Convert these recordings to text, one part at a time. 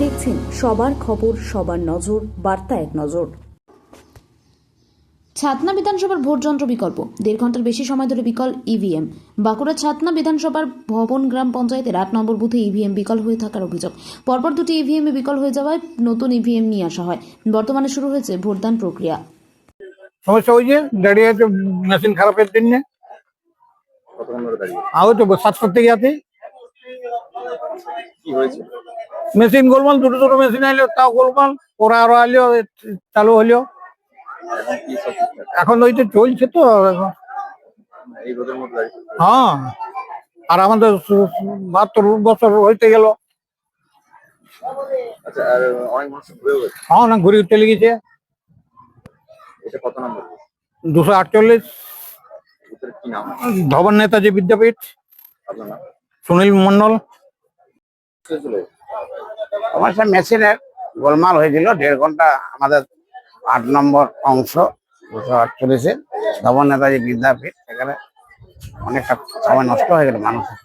দেখছেন সবার খবর, সবার নজর, বার্তা এক নজর। ছাতনা বিধানসভার ভোট যন্ত্র বিকল্প, 1.5 ঘন্টার বেশি সময় ধরে বিকল ইভিএম। বাঁকুড়া ছাতনা বিধানসভার ভবন গ্রাম পঞ্চায়েতের 8 নম্বর বুথে ইভিএম বিকল হয়ে থাকার অভিযোগ। পরপর দুটি ইভিএম বিকল হয়ে যাওয়ায় নতুন ইভিএম নিয়ে আসা হয়। বর্তমানে শুরু হয়েছে ভোটদান প্রক্রিয়া। সমস্যা ওই যে দাঁড়িয়ে আছে মেশিন খারাপের জন্য। আরো তো 7 থেকে আছে মেশিন গোলমাল, দুটো মেশিন আইলো তাও গোলমাল, ওরা আরো আইলো চালু হলো। এখন ওই তো চলছে তো। হ্যাঁ, আর আমাদের 72 বছর হইতে গেল। হ্যাঁ, না ঘুরে চলে গেছে। 248 ধবন নেতাজি বিদ্যাপীঠ। সুনীল মন্ডল। সমস্যা মেশিনের গোলমাল হয়েছিল 1.5 ঘন্টা। আমাদের 8 নম্বর অংশ 248 ধবন নেতাজি বিদ্যাপীঠ, সেখানে অনেকটা সময় নষ্ট হয়ে গেল মানুষের।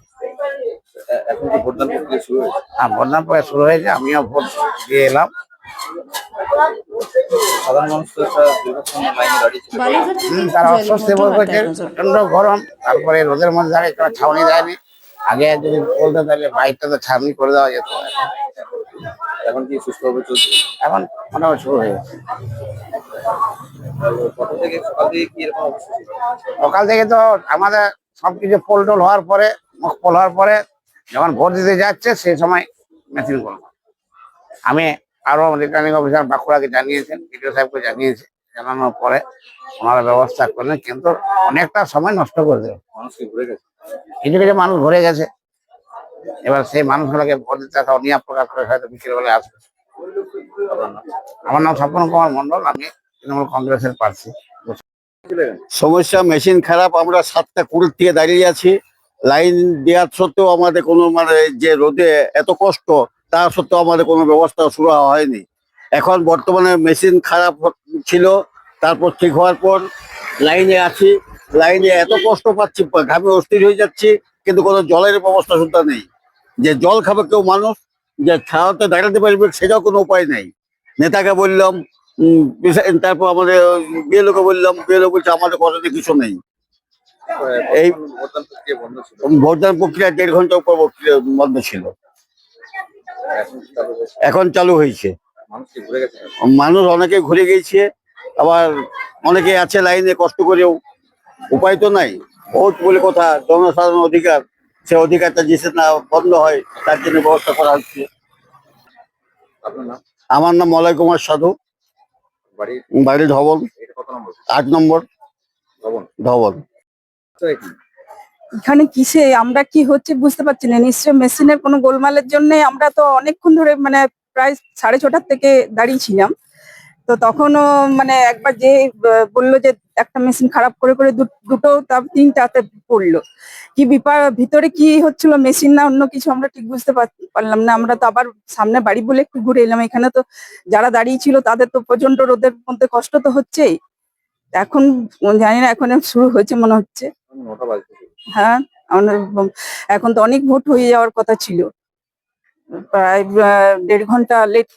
এখন কি ভোটদান প্রক্রিয়া শুরু হয়েছে? হ্যাঁ, ভোটদান প্রক্রিয়া শুরু হয়েছে, আমিও ভোট দিয়ে এলাম। সাধারণ মানুষ তো একটা দীর্ঘক্ষণ লাইনে দাঁড়িয়েছিল। তারা অস্বস্তি বোধ করছে, প্রচন্ড গরম, তারপরে রোদের মধ্যে দাঁড়িয়ে তারা ছাউনি দেয়নি। আগে যদি বলতে তাহলে বাইকটা তো ছাউনি করে দেওয়া যেত। এখন কি সুস্থভাবে চলছে? এখন মোটামুটি শুরু হয়ে গেছে। সকাল থেকে কি এরকম অবস্থা ছিল? সকাল থেকে তো আমাদের সবকিছু পোল টোল হওয়ার পরে, মুখ পোল হওয়ার পরে যখন ভোট দিতে যাচ্ছে সেই সময় মেশিন করবো। আমি আরো রিটার্নিং অফিসার বাঁকুড়াকে জানিয়েছেন, বিডিও সাহেবকে জানিয়েছি। জানানোর পরে ওনারা ব্যবস্থা করলেন, কিন্তু অনেকটা সময় নষ্ট করে দেবে। মানুষ কি ঘুরে গেছে? কিছু কিছু মানুষ ঘুরে গেছে। এবার সেই মানুষগুলোকে ভোট দিতে আসা অনিয়া প্রকাশ করে হয়তো বিকেলবেলা আসবে। আমার নাম স্বপন কুমার মন্ডল, আমি তৃণমূল কংগ্রেসের প্রার্থী। সমস্যা মেশিন খারাপ, আমরা 7টা 20 থেকে দাঁড়িয়ে আছি। লাইন দেওয়ার সত্ত্বেও আমাদের কোনো যে রোদে এত কষ্ট, তা সত্ত্বেও আমাদের কোনো ব্যবস্থা শুরু হয়নি। এখন বর্তমানে মেশিন খারাপ ছিল, তারপর ঠিক হওয়ার পর লাইনে আছি। লাইনে এত কষ্ট পাচ্ছি, ঘামে অস্থির হয়ে যাচ্ছি, কিন্তু কোনো জলের ব্যবস্থা সুদ্ধা নেই। যে জল খাবে কেউ মানুষ, যে ছাওয়াতে দাঁড়াতে পারবে সেটাও কোনো উপায় নেই। নেতাকে বললাম, তারপর আমাদের বিএলওকে বললাম, বিএলও বলছে আমাদের করণীয় কিছু নেই। এই ভোটদান প্রক্রিয়া বন্ধ ছিল। ভোটদান প্রক্রিয়া 1.5 ঘন্টা উপর বন্ধ ছিল, এখন কি চালু হয়েছে? এখন চালু হয়েছে। মানুষ কি ঘুরে গেছে? মানুষ অনেকে ঘুরে গিয়েছে, আবার অনেকে আছে লাইনে কষ্ট করেও। উপায় তো নাই, ভোট বলে কথা, জনসাধারণ অধিকার, সে অধিকারটা যেসে না বন্ধ হয় তার জন্য ব্যবস্থা করা হচ্ছে। আপনার নাম? আমার নাম মলয় কুমার সাধু, বাড়ি? বাড়ি ধবন, এটা কত নম্বর? 8 নম্বর ভবন। ধবন। এখানে কিসে আমরা কি হচ্ছে বুঝতে পারছি না। নিশ্চয় মেশিনের কোনো গোলমালের জন্য। আমরা তো অনেকক্ষণ ধরে মানে প্রায় 6:30 থেকে দাঁড়িয়েছিলাম। তো তখনও মানে একবার যে বললো যে একটা মেশিন খারাপ করে করে দুটো তার 3টাতে পড়লো। কি ভিতরে কি হচ্ছিল, মেশিন না অন্য কিছু, আমরা ঠিক বুঝতে পারলাম না। আমরা তো আবার সামনে বাড়ি বলে একটু ঘুরে এলাম। এখানে তো যারা দাঁড়িয়ে ছিল তাদের তো প্রচন্ড রোদের মধ্যে কষ্ট তো হচ্ছেই। এখন জানি না, এখন শুরু হয়েছে মনে হচ্ছে। 9টা বাজে। হ্যাঁ, এখন তো অনেক ভোট হয়ে যাওয়ার কথা ছিল, প্রায় 1.5 ঘন্টা লেট